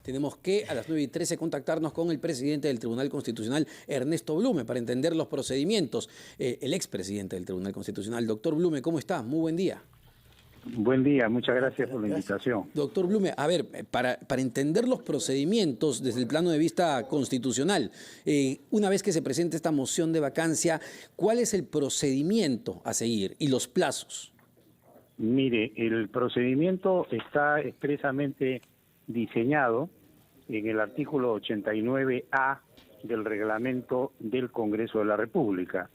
Tenemos que a las 9:13 contactarnos con el presidente del Tribunal Constitucional, Ernesto Blume, para entender los procedimientos. El expresidente del Tribunal Constitucional, doctor Blume, ¿cómo está? Muy buen día. Buen día, muchas gracias por la invitación. Doctor Blume, a ver, para entender los procedimientos desde el plano de vista constitucional, una vez que se presente esta moción de vacancia, ¿cuál es el procedimiento a seguir y los plazos? Mire, el procedimiento está expresamente diseñado en el artículo 89A del reglamento del Congreso de la República.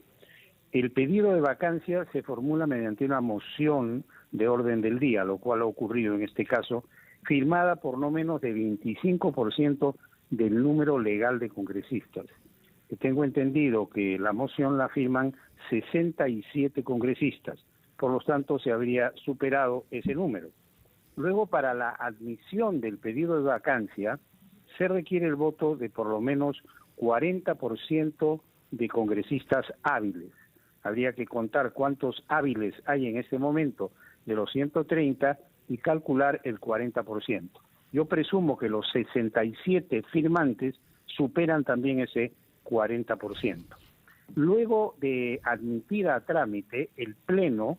El pedido de vacancia se formula mediante una moción de orden del día, lo cual ha ocurrido en este caso, firmada por no menos de 25% del número legal de congresistas. Tengo entendido que la moción la firman 67 congresistas, por lo tanto se habría superado ese número. Luego, para la admisión del pedido de vacancia, se requiere el voto de por lo menos 40% de congresistas hábiles. Habría que contar cuántos hábiles hay en este momento de los 130 y calcular el 40%. Yo presumo que los 67 firmantes superan también ese 40%. Luego de admitir a trámite, el Pleno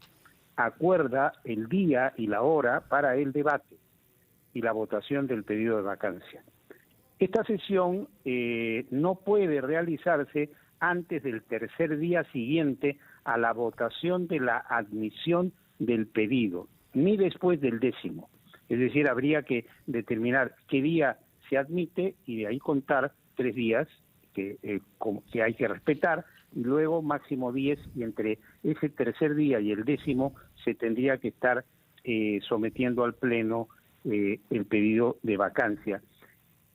acuerda el día y la hora para el debate y la votación del pedido de vacancia. Esta sesión no puede realizarse antes del tercer día siguiente a la votación de la admisión del pedido, ni después del 10º. Es decir, habría que determinar qué día se admite y de ahí contar 3 días que hay que respetar, y luego máximo 10, y entre ese tercer día y el 10º se tendría que estar sometiendo al Pleno el pedido de vacancia.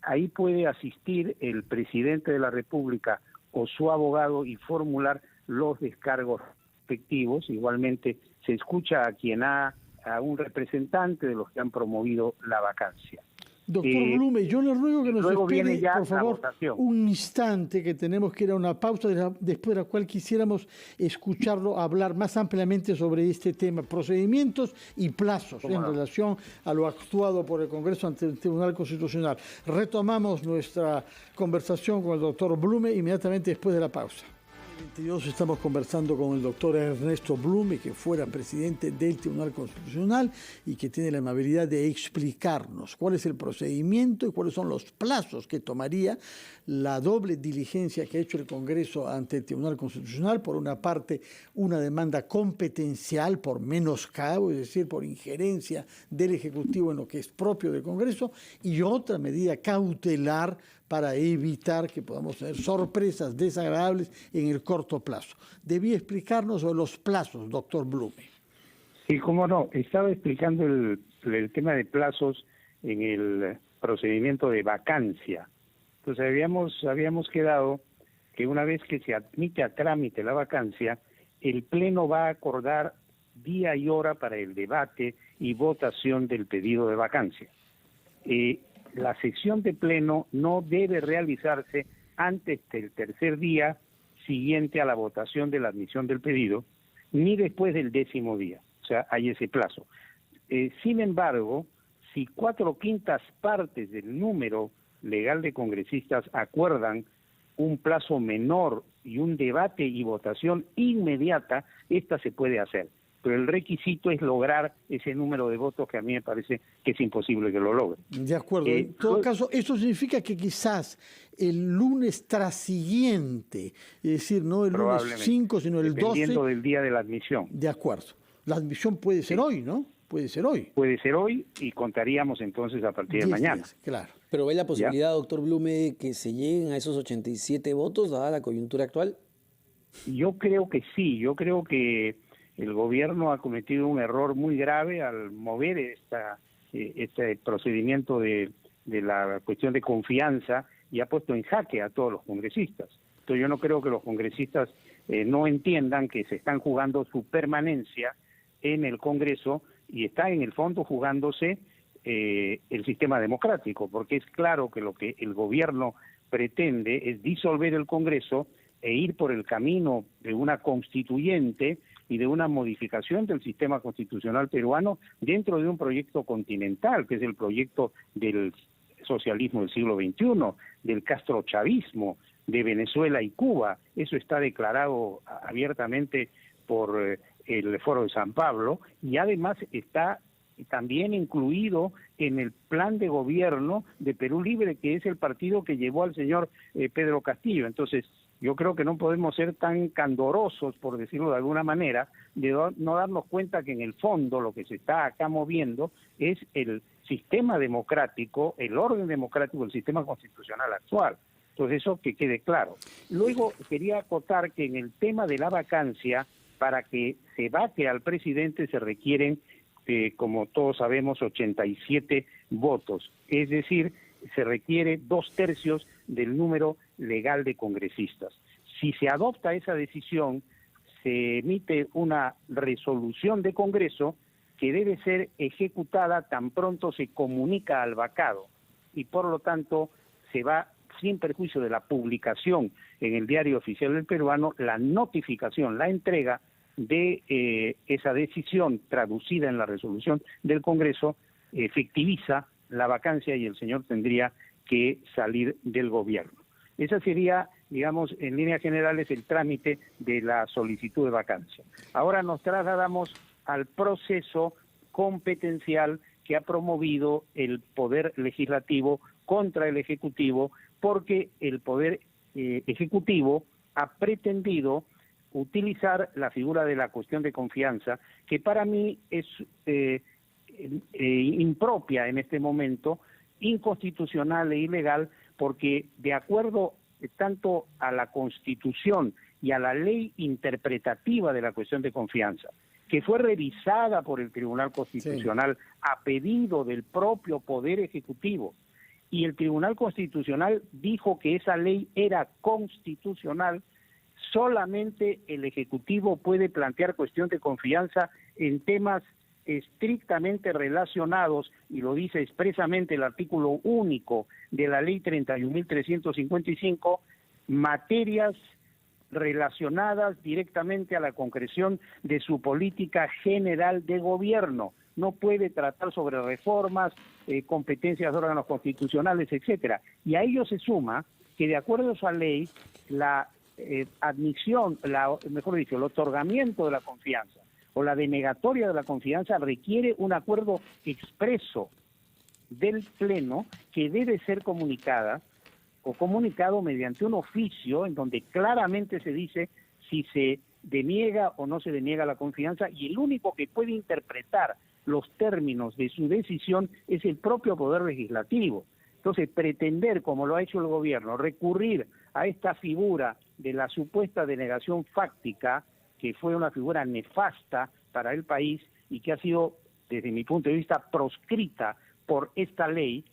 Ahí puede asistir el presidente de la República o su abogado y formular los descargos respectivos. Igualmente se escucha a un representante de los que han promovido la vacancia. Doctor Blume, yo le ruego que nos espere, por favor, votación. Un instante, que tenemos que ir a una pausa, después de la cual quisiéramos escucharlo hablar más ampliamente sobre este tema, procedimientos y plazos en relación a lo actuado por el Congreso ante el Tribunal Constitucional. Retomamos nuestra conversación con el doctor Blume inmediatamente después de la pausa. En 22 estamos conversando con el doctor Ernesto Blume, que fuera presidente del Tribunal Constitucional y que tiene la amabilidad de explicarnos cuál es el procedimiento y cuáles son los plazos que tomaría la doble diligencia que ha hecho el Congreso ante el Tribunal Constitucional. Por una parte, una demanda competencial por menoscabo, es decir, por injerencia del Ejecutivo en lo que es propio del Congreso, y otra medida cautelar para evitar que podamos tener sorpresas desagradables en el corto plazo. Debía explicarnos sobre los plazos, doctor Blume. Sí, cómo no. Estaba explicando el tema de plazos en el procedimiento de vacancia. Entonces habíamos quedado que una vez que se admite a trámite la vacancia, el Pleno va a acordar día y hora para el debate y votación del pedido de vacancia. La sesión de Pleno no debe realizarse antes del tercer día siguiente a la votación de la admisión del pedido, ni después del 10º día. O sea, hay ese plazo. Sin embargo, si 4/5 partes del número legal de congresistas acuerdan un plazo menor y un debate y votación inmediata, esta se puede hacer. Pero el requisito es lograr ese número de votos que a mí me parece que es imposible que lo logre. De acuerdo. En todo caso, eso significa que quizás el lunes trasiguiente, es decir, no el lunes 5, sino el 12... Dependiendo del día de la admisión. De acuerdo. La admisión puede ser hoy, ¿no? Puede ser hoy. Puede ser hoy y contaríamos entonces a partir de mañana. Días, claro. Pero ¿ve la posibilidad, doctor Blume, que se lleguen a esos 87 votos, dada la coyuntura actual? Yo creo que sí. Yo creo que el gobierno ha cometido un error muy grave al mover este procedimiento de la cuestión de confianza y ha puesto en jaque a todos los congresistas. Entonces yo no creo que los congresistas no entiendan que se están jugando su permanencia en el Congreso y está en el fondo jugándose el sistema democrático, porque es claro que lo que el gobierno pretende es disolver el Congreso e ir por el camino de una constituyente y de una modificación del sistema constitucional peruano dentro de un proyecto continental, que es el proyecto del socialismo del siglo XXI, del castrochavismo, de Venezuela y Cuba. Eso está declarado abiertamente por el Foro de San Pablo, y además está también incluido en el plan de gobierno de Perú Libre, que es el partido que llevó al señor Pedro Castillo. Entonces, yo creo que no podemos ser tan candorosos, por decirlo de alguna manera, de no darnos cuenta que en el fondo lo que se está acá moviendo es el sistema democrático, el orden democrático, el sistema constitucional actual. Entonces, eso que quede claro. Luego, quería acotar que en el tema de la vacancia, para que se vaque al presidente se requieren, como todos sabemos, 87 votos. Es decir, se requiere 2/3 del número legal de congresistas. Si se adopta esa decisión, se emite una resolución de Congreso que debe ser ejecutada tan pronto se comunica al vacado, y por lo tanto se va, sin perjuicio de la publicación en el Diario Oficial del Peruano, la notificación, la entrega de esa decisión traducida en la resolución del Congreso, efectiviza la vacancia y el señor tendría que salir del gobierno. Esa sería, digamos, en líneas generales, el trámite de la solicitud de vacancia. Ahora nos trasladamos al proceso competencial que ha promovido el Poder Legislativo contra el Ejecutivo, porque el Poder Ejecutivo ha pretendido utilizar la figura de la cuestión de confianza, que para mí es impropia en este momento, inconstitucional e ilegal, porque de acuerdo tanto a la Constitución y a la ley interpretativa de la cuestión de confianza, que fue revisada por el Tribunal Constitucional a pedido del propio Poder Ejecutivo, y el Tribunal Constitucional dijo que esa ley era constitucional, solamente el Ejecutivo puede plantear cuestión de confianza en temas estrictamente relacionados, y lo dice expresamente el artículo único de la ley 31.355, materias relacionadas directamente a la concreción de su política general de gobierno. No puede tratar sobre reformas, competencias de órganos constitucionales, etcétera. Y a ello se suma que, de acuerdo a esa ley, la admisión, mejor dicho, el otorgamiento de la confianza o la denegatoria de la confianza requiere un acuerdo expreso del Pleno, que debe ser comunicado mediante un oficio en donde claramente se dice si se deniega o no se deniega la confianza, y el único que puede interpretar los términos de su decisión es el propio Poder Legislativo. Entonces, pretender, como lo ha hecho el gobierno, recurrir a esta figura de la supuesta denegación fáctica, que fue una figura nefasta para el país y que ha sido, desde mi punto de vista, proscrita por esta ley,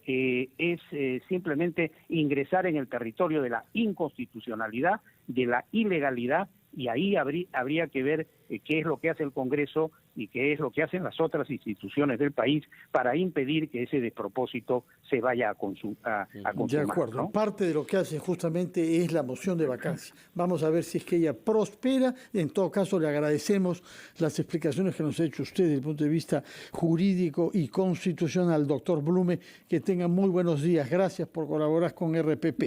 es simplemente ingresar en el territorio de la inconstitucionalidad, de la ilegalidad, y ahí habría que ver qué es lo que hace el Congreso y qué es lo que hacen las otras instituciones del país para impedir que ese despropósito se vaya a consumar. De acuerdo. ¿No? Parte de lo que hace justamente es la moción de vacancia. Vamos a ver si es que ella prospera. En todo caso, le agradecemos las explicaciones que nos ha hecho usted desde el punto de vista jurídico y constitucional. Doctor Blume, que tenga muy buenos días. Gracias por colaborar con RPP.